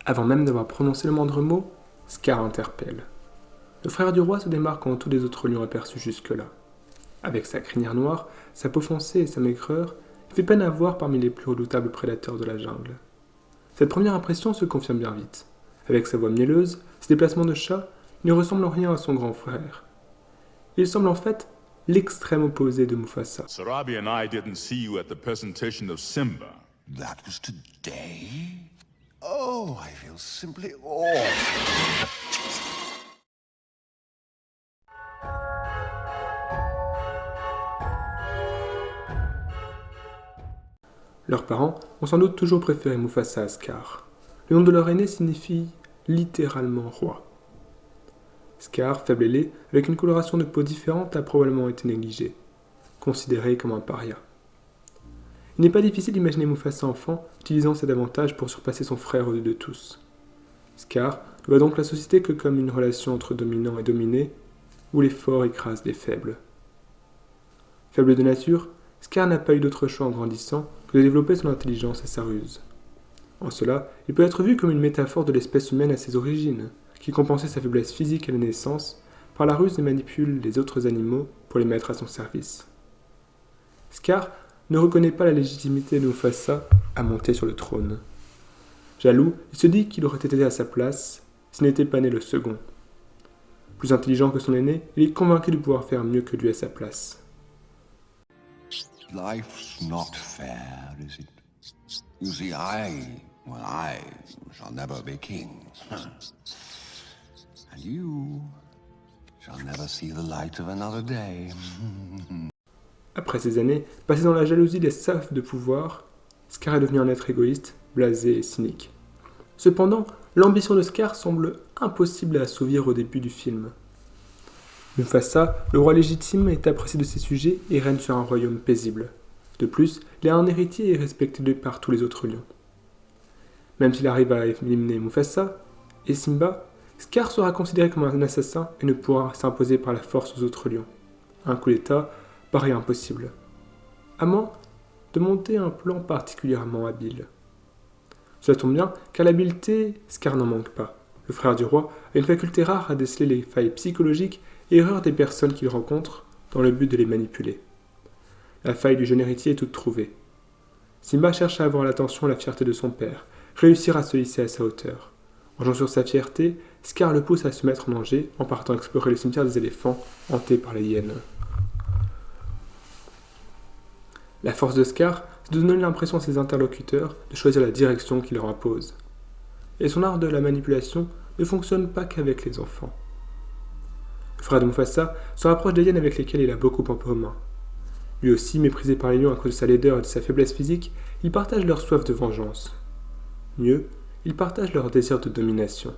Avant même d'avoir prononcé le moindre mot, Scar interpelle. Le frère du roi se démarque en tous les autres lions aperçus jusque-là. Avec sa crinière noire, sa peau foncée et sa maigreur, il fait peine à voir parmi les plus redoutables prédateurs de la jungle. Cette première impression se confirme bien vite. Avec sa voix mielleuse, ses déplacements de chat, il ne ressemble en rien à son grand frère. Il semble en fait l'extrême opposé de Mufasa. Sarabi and I didn't see you at the presentation of Simba. That was today? Oh, I feel simply awful. Leurs parents ont sans doute toujours préféré Mufasa à Scar. Le nom de leur aîné signifie littéralement roi. Scar, faible et laid, avec une coloration de peau différente, a probablement été négligé, considéré comme un paria. Il n'est pas difficile d'imaginer Mufasa enfant utilisant cet avantage pour surpasser son frère aux yeux de tous. Scar ne voit donc la société que comme une relation entre dominant et dominé, où les forts écrasent les faibles. Faible de nature, Scar n'a pas eu d'autre choix en grandissant que de développer son intelligence et sa ruse. En cela, il peut être vu comme une métaphore de l'espèce humaine à ses origines, qui compensait sa faiblesse physique à la naissance par la ruse et manipule les autres animaux pour les mettre à son service. Scar ne reconnaît pas la légitimité de Mufasa à monter sur le trône. Jaloux, il se dit qu'il aurait été à sa place s'il n'était pas né le second. Plus intelligent que son aîné, il est convaincu de pouvoir faire mieux que lui à sa place. Life's not fair, is it? You see, I shall never be king. And you shall never see the light of another day. Après ces années, passées dans la jalousie des soifs de pouvoir, Scar est devenu un être égoïste, blasé et cynique. Cependant, l'ambition de Scar semble impossible à assouvir au début du film. Mufasa, le roi légitime, est apprécié de ses sujets et règne sur un royaume paisible. De plus, il a un héritier et est respecté par tous les autres lions. Même s'il arrive à éliminer Mufasa et Simba, Scar sera considéré comme un assassin et ne pourra s'imposer par la force aux autres lions. Un coup d'état paraît impossible, à moins de monter un plan particulièrement habile. Cela tombe bien, car l'habileté, Scar n'en manque pas. Le frère du roi a une faculté rare à déceler les failles psychologiques et erreurs des personnes qu'il rencontre dans le but de les manipuler. La faille du jeune héritier est toute trouvée. Simba cherche à avoir l'attention et la fierté de son père, réussir à se hisser à sa hauteur. En jouant sur sa fierté, Scar le pousse à se mettre en danger en partant explorer le cimetière des éléphants hanté par les hyènes. La force de Scar, c'est de donner l'impression à ses interlocuteurs de choisir la direction qu'il leur impose. Et son art de la manipulation ne fonctionne pas qu'avec les enfants. Le frère de Mufasa se rapproche des hyènes avec lesquelles il a beaucoup en commun. Lui aussi, méprisé par les lions à cause de sa laideur et de sa faiblesse physique, il partage leur soif de vengeance. Mieux, il partage leur désir de domination.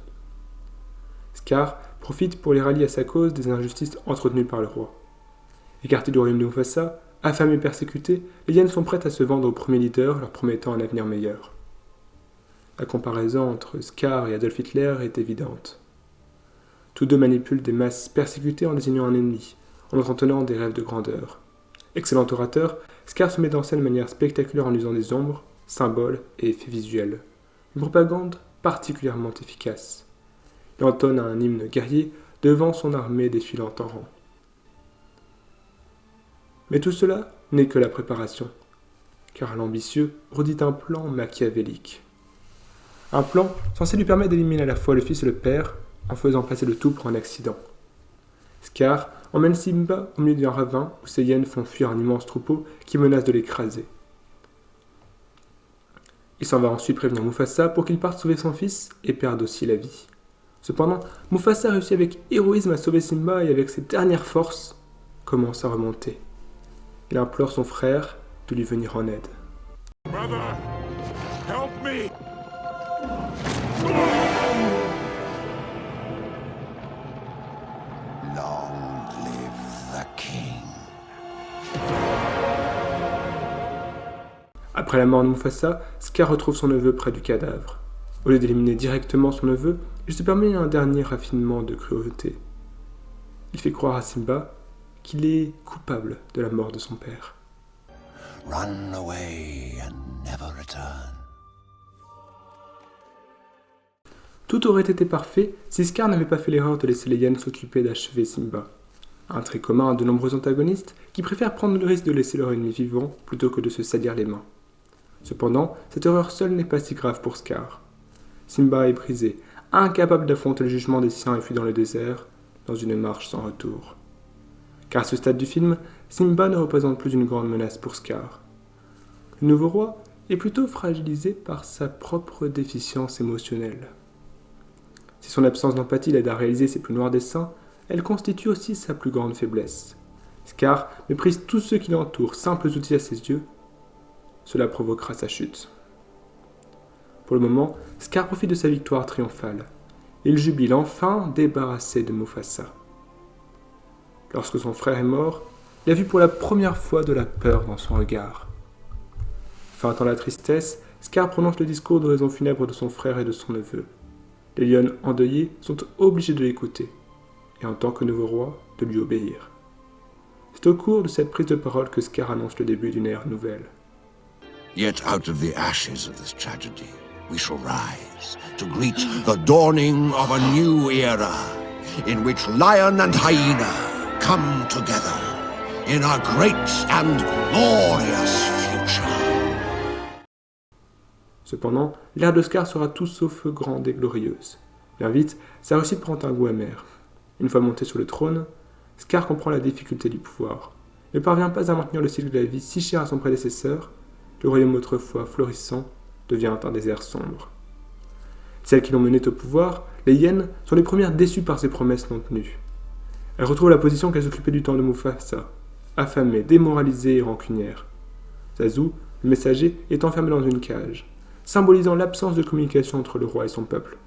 Scar profite pour les rallier à sa cause des injustices entretenues par le roi. Écartés du royaume de Mufasa, affamés et persécutés, les hyènes sont prêtes à se vendre au premier leader, leur promettant un avenir meilleur. La comparaison entre Scar et Adolf Hitler est évidente. Tous deux manipulent des masses persécutées en désignant un ennemi, en entretenant des rêves de grandeur. Excellent orateur, Scar se met en scène de manière spectaculaire en usant des ombres, symboles et effets visuels. Une propagande particulièrement efficace. Il entonne un hymne guerrier devant son armée défilant en rang. Mais tout cela n'est que la préparation, car l'ambitieux redit un plan machiavélique. Un plan censé lui permettre d'éliminer à la fois le fils et le père, en faisant passer le tout pour un accident. Scar emmène Simba au milieu d'un ravin où ses hyènes font fuir un immense troupeau qui menace de l'écraser. Il s'en va ensuite prévenir Mufasa pour qu'il parte sauver son fils et perde aussi la vie. Cependant, Mufasa réussit avec héroïsme à sauver Simba et avec ses dernières forces, commence à remonter. Il implore son frère de lui venir en aide. Brother, help me! Long live the king. Après la mort de Mufasa, Scar retrouve son neveu près du cadavre. Au lieu d'éliminer directement son neveu, il se permet un dernier raffinement de cruauté. Il fait croire à Simba qu'il est coupable de la mort de son père. Run away and never return. Tout aurait été parfait si Scar n'avait pas fait l'erreur de laisser les hyènes s'occuper d'achever Simba. Un trait commun à de nombreux antagonistes qui préfèrent prendre le risque de laisser leur ennemi vivant plutôt que de se salir les mains. Cependant, cette erreur seule n'est pas si grave pour Scar. Simba est brisé, incapable d'affronter le jugement des siens et fuit dans le désert, dans une marche sans retour. Car à ce stade du film, Simba ne représente plus une grande menace pour Scar. Le nouveau roi est plutôt fragilisé par sa propre déficience émotionnelle. Si son absence d'empathie l'aide à réaliser ses plus noirs desseins, elle constitue aussi sa plus grande faiblesse. Scar méprise tous ceux qui l'entourent, simples outils à ses yeux. Cela provoquera sa chute. Pour le moment, Scar profite de sa victoire triomphale. Il jubile enfin débarrassé de Mufasa. Lorsque son frère est mort, il a vu pour la première fois de la peur dans son regard. Feintant la tristesse, Scar prononce le discours de raison funèbre de son frère et de son neveu. Les lions endeuillés sont obligés de l'écouter, et en tant que nouveau roi, de lui obéir. C'est au cours de cette prise de parole que Scar annonce le début d'une ère nouvelle. Yet out of the ashes of this tragedy, we shall rise to greet the dawning of a new era, in which lion and hyena come together in a great and glorious future. Cependant, l'ère de Scar sera tout sauf grande et glorieuse. Bien vite, sa réussite prend un goût amer. Une fois monté sur le trône, Scar comprend la difficulté du pouvoir. Il ne parvient pas à maintenir le cycle de la vie si cher à son prédécesseur. Le royaume autrefois florissant devient un désert sombre. Celles qui l'ont mené au pouvoir, les hyènes, sont les premières déçues par ses promesses non tenues. Elles retrouvent la position qu'elles occupaient du temps de Mufasa, affamées, démoralisées et rancunières. Zazu, le messager, est enfermé dans une cage, symbolisant l'absence de communication entre le roi et son peuple.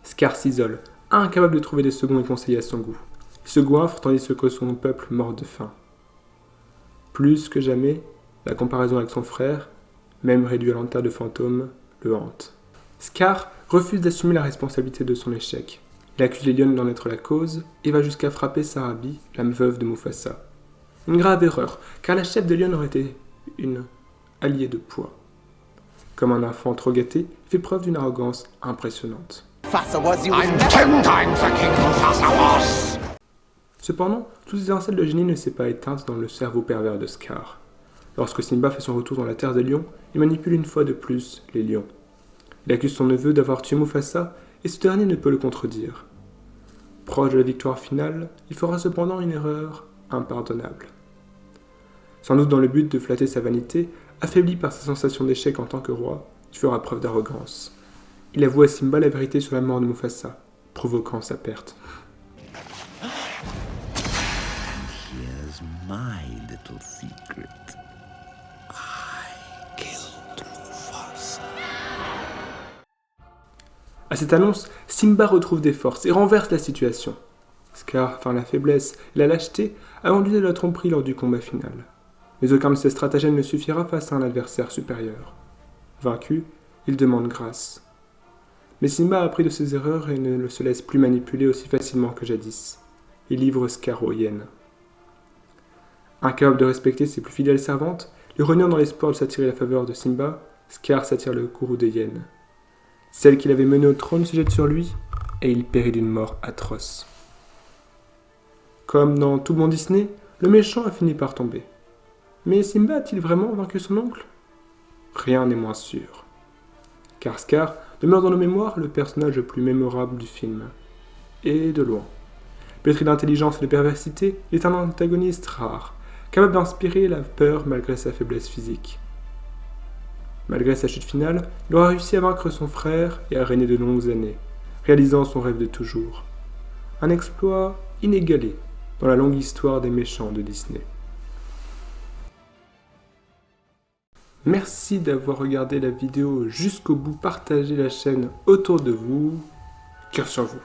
Scar s'isole, incapable de trouver des seconds et conseillers à son goût. Il se goinfre tandis que son peuple mord de faim. Plus que jamais, la comparaison avec son frère, même réduit à l'état de fantôme, le hante. Scar refuse d'assumer la responsabilité de son échec. Il accuse les lions d'en être la cause et va jusqu'à frapper Sarabi, la veuve de Mufasa. Une grave erreur, car la chef des lions aurait été une alliée de poids. Comme un enfant trop gâté, il fait preuve d'une arrogance impressionnante. Cependant, toute étincelle de génie ne s'est pas éteinte dans le cerveau pervers de Scar. Lorsque Simba fait son retour dans la terre des lions, il manipule une fois de plus les lions. Il accuse son neveu d'avoir tué Mufasa et ce dernier ne peut le contredire. Proche de la victoire finale, il fera cependant une erreur impardonnable. Sans doute dans le but de flatter sa vanité, affaibli par sa sensation d'échec en tant que roi, il fera preuve d'arrogance. Il avoue à Simba la vérité sur la mort de Mufasa, provoquant sa perte. Here's my little secret. I killed Mufasa. À cette annonce, Simba retrouve des forces et renverse la situation. Scar, par la faiblesse et la lâcheté, a conduit à la tromperie lors du combat final. Mais aucun de ces stratagèmes ne suffira face à un adversaire supérieur. Vaincu, il demande grâce. Mais Simba a appris de ses erreurs et ne se laisse plus manipuler aussi facilement que jadis. Il livre Scar aux hyènes. Incapable de respecter ses plus fidèles servantes, le reniant dans l'espoir de s'attirer la faveur de Simba, Scar s'attire le courroux des hyènes. Celle qu'il avait menée au trône se jette sur lui, et il périt d'une mort atroce. Comme dans tout bon Disney, le méchant a fini par tomber. Mais Simba a-t-il vraiment vaincu son oncle ? Rien n'est moins sûr. Car Scar demeure dans nos mémoires le personnage le plus mémorable du film. Et de loin. Pétri d'intelligence et de perversité, il est un antagoniste rare, capable d'inspirer la peur malgré sa faiblesse physique. Malgré sa chute finale, il aura réussi à vaincre son frère et à régner de longues années, réalisant son rêve de toujours. Un exploit inégalé dans la longue histoire des méchants de Disney. Merci d'avoir regardé la vidéo jusqu'au bout, partagez la chaîne autour de vous, cœur sur vous.